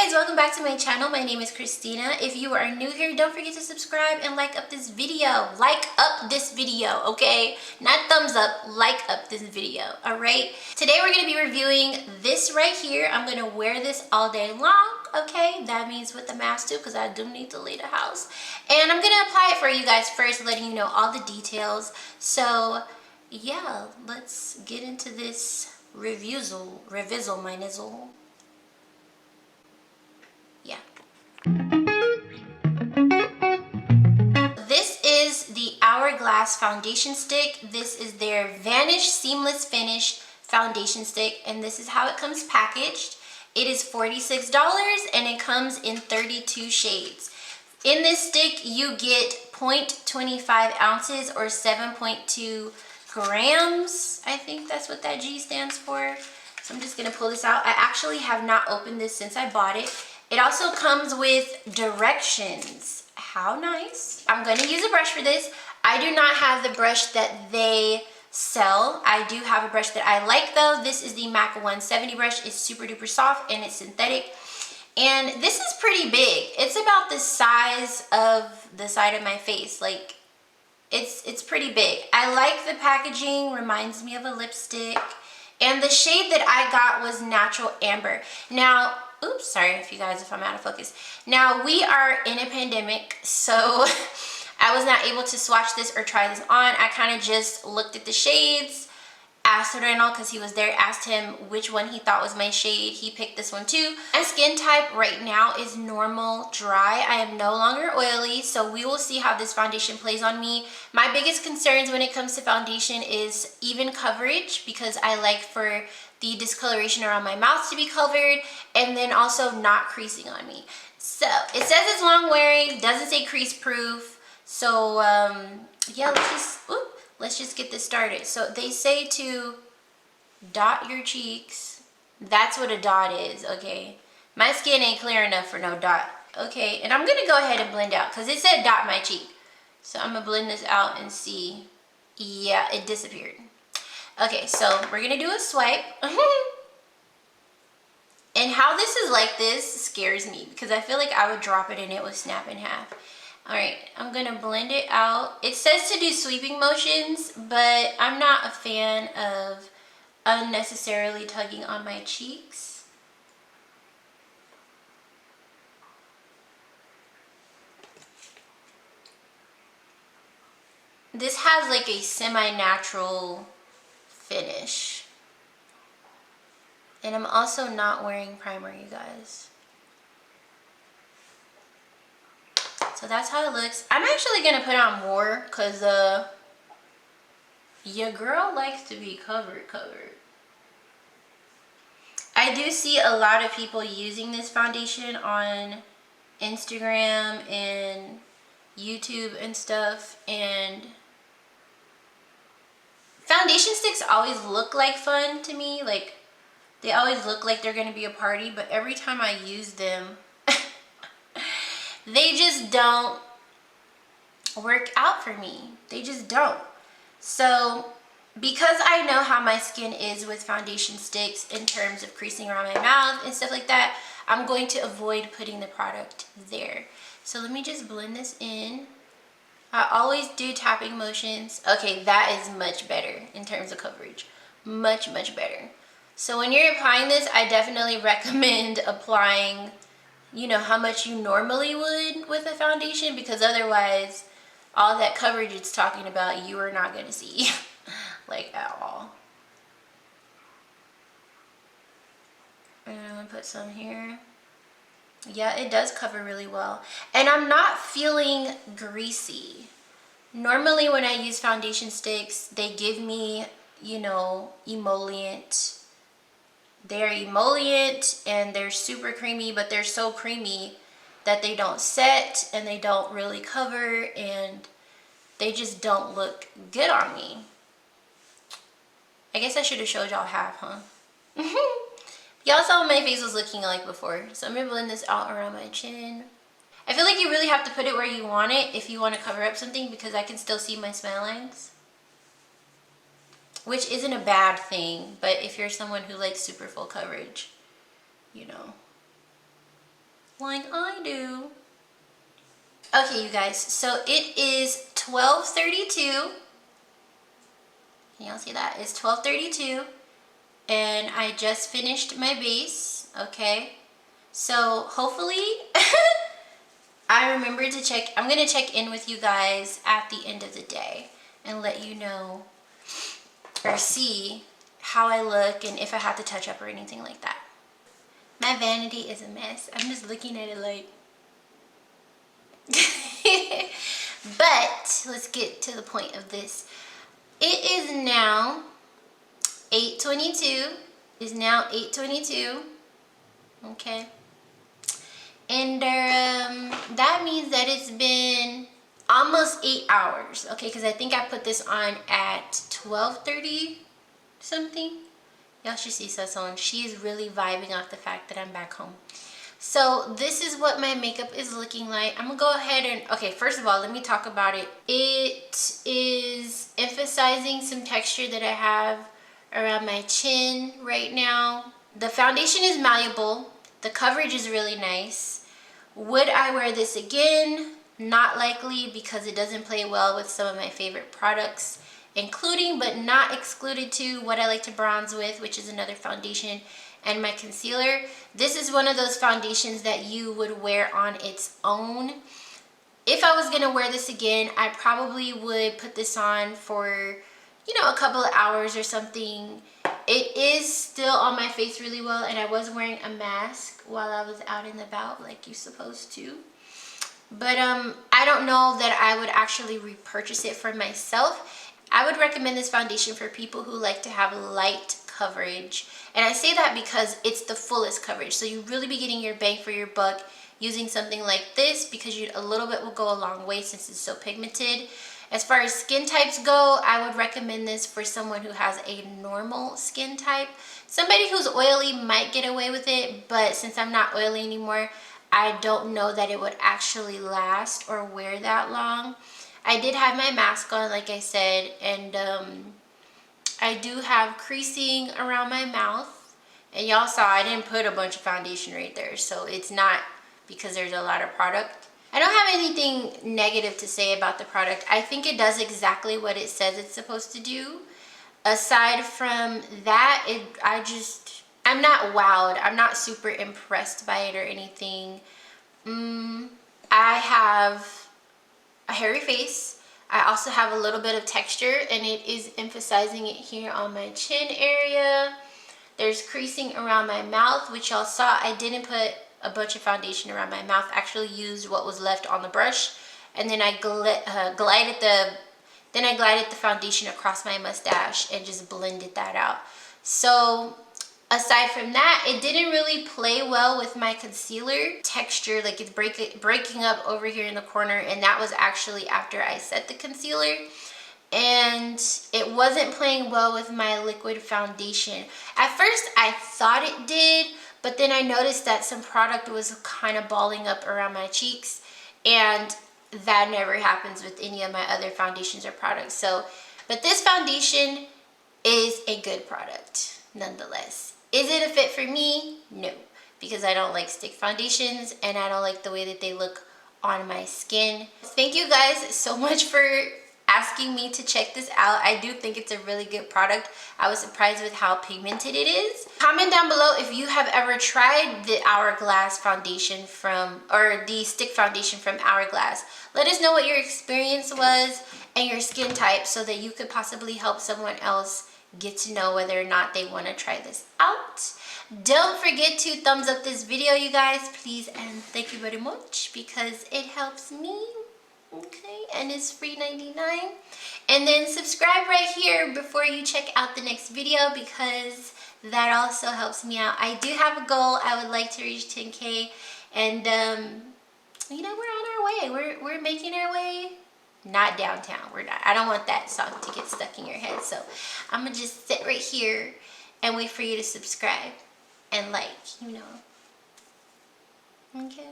Hey guys, welcome back to my channel. My name is Xrizz'Tina. If you are new here, don't forget to subscribe and like up this video. Like up this video, okay? Not thumbs up, like up this video, all right? Today we're gonna be reviewing this right here. I'm gonna wear this all day long, okay? That means with the mask too, because I do need to leave the house. And I'm gonna apply it for you guys first, letting you know all the details. So yeah, let's get into this revizzle my nizzle. Yeah. This is the Hourglass foundation stick. This is their Vanish Seamless Finish foundation stick, and this is how it comes packaged. It is $46 and it comes in 32 shades. In this stick, you get 0.25 ounces or 7.2 grams. I think that's what that G stands for. So I'm just gonna pull this out. I actually have not opened this since I bought it. It also comes with directions. How nice. I'm going to use a brush for this. I do not have the brush that they sell. I do have a brush that I like though. This is the MAC 170 brush. It's super duper soft and it's synthetic. And this is pretty big. It's about the size of the side of my face. Like, it's pretty big. I like the packaging. Reminds me of a lipstick. And the shade that I got was Natural Amber. Now, oops, sorry if I'm out of focus. Now, we are in a pandemic, so I was not able to swatch this or try this on. I kind of just looked at the shades, asked Reynold, because he was there, asked him which one he thought was my shade. He picked this one too. My skin type right now is normal dry. I am no longer oily, so we will see how this foundation plays on me. My biggest concerns when it comes to foundation is even coverage, because I like for the discoloration around my mouth to be covered, and then also not creasing on me. So it says it's long wearing, doesn't say crease proof. So yeah, let's just get this started. So they say to dot your cheeks. That's what a dot is, okay? My skin ain't clear enough for no dot. Okay, and I'm gonna go ahead and blend out because it said dot my cheek. So I'm gonna blend this out and see. Yeah, it disappeared. Okay, so we're gonna do a swipe. And how this is like this scares me because I feel like I would drop it and it would snap in half. All right, I'm gonna blend it out. It says to do sweeping motions, but I'm not a fan of unnecessarily tugging on my cheeks. This has like a semi-natural finish. And I'm also not wearing primer, you guys. So that's how it looks. I'm actually gonna put on more because your girl likes to be covered. I do see a lot of people using this foundation on Instagram and YouTube and stuff, and foundation sticks always look like fun to me. Like, they always look like they're gonna be a party, but every time I use them, they just don't work out for me. They just don't. So, because I know how my skin is with foundation sticks in terms of creasing around my mouth and stuff like that, I'm going to avoid putting the product there. So let me just blend this in. I always do tapping motions. Okay, that is much better in terms of coverage. Much, much better. So when you're applying this, I definitely recommend applying, you know, how much you normally would with a foundation, because otherwise all that coverage it's talking about you are not going to see like at all. And I'm going to put some here. Yeah, it does cover really well. And I'm not feeling greasy. Normally when I use foundation sticks, they give me, you know, emollient. They're emollient and they're super creamy, but they're so creamy that they don't set and they don't really cover and they just don't look good on me. I guess I should have showed y'all half, huh? Y'all saw what my face was looking like before. So I'm gonna blend this out around my chin. I feel like you really have to put it where you want it if you want to cover up something, because I can still see my smile lines. Which isn't a bad thing, but if you're someone who likes super full coverage, you know. like I do. Okay, you guys, so it is 12:32. Can y'all see that? It's 12:32, and I just finished my base, okay? So hopefully, I remember to check. I'm gonna check in with you guys at the end of the day and let you know or see how I look and if I have to touch up or anything like that. My vanity is a mess. I'm just looking at it like... But let's get to the point of this. It is now 8:22. It is now 8:22. Okay. And that means that it's been almost 8 hours. Okay, because I think I put this on at 12:30 something. Y'all should see Sasson. She is really vibing off the fact that I'm back home. So this is what my makeup is looking like. I'm gonna go ahead and, okay, first of all, let me talk about it. It is emphasizing some texture that I have around my chin right now. The foundation is malleable. The coverage is really nice. Would I wear this again? Not likely, because it doesn't play well with some of my favorite products, including but not excluded to what I like to bronze with, which is another foundation, and my concealer. This is one of those foundations that you would wear on its own. If I was gonna wear this again, I probably would put this on for, you know, a couple of hours or something. It is still on my face really well, and I was wearing a mask while I was out and about like you're supposed to. But I don't know that I would actually repurchase it for myself. I would recommend this foundation for people who like to have light coverage. And I say that because it's the fullest coverage. So you really be getting your bang for your buck using something like this, because a little bit will go a long way since it's so pigmented. As far as skin types go, I would recommend this for someone who has a normal skin type. Somebody who's oily might get away with it, but since I'm not oily anymore, I don't know that it would actually last or wear that long. I did have my mask on, like I said, and I do have creasing around my mouth. And y'all saw I didn't put a bunch of foundation right there, so it's not because there's a lot of product. I don't have anything negative to say about the product. I think it does exactly what it says it's supposed to do. Aside from that, I'm not wowed. I'm not super impressed by it or anything. I have a hairy face. I also have a little bit of texture, and it is emphasizing it here on my chin area. There's creasing around my mouth, which y'all saw. I didn't put a bunch of foundation around my mouth. I actually used what was left on the brush, and then I glided the foundation across my mustache and just blended that out. So aside from that, it didn't really play well with my concealer texture. Like, it's breaking up over here in the corner, and that was actually after I set the concealer. And it wasn't playing well with my liquid foundation. At first, I thought it did, but then I noticed that some product was kind of balling up around my cheeks, and that never happens with any of my other foundations or products. So, but this foundation is a good product nonetheless. Is it a fit for me? No, because I don't like stick foundations, and I don't like the way that they look on my skin. Thank you guys so much for asking me to check this out. I do think it's a really good product. I was surprised with how pigmented it is. Comment down below if you have ever tried the Hourglass foundation or the stick foundation from Hourglass. Let us know what your experience was and your skin type, so that you could possibly help someone else get to know whether or not they want to try this out. Don't forget to thumbs up this video, you guys, please, and thank you very much, because it helps me. Okay, and it's free 99. And then subscribe right here before you check out the next video, because that also helps me out. I do have a goal. I would like to reach 10K, and you know, we're on our way. We're making our way. Not downtown. We're not. I don't want that song to get stuck in your head. So I'm gonna just sit right here and wait for you to subscribe and like, you know. Okay.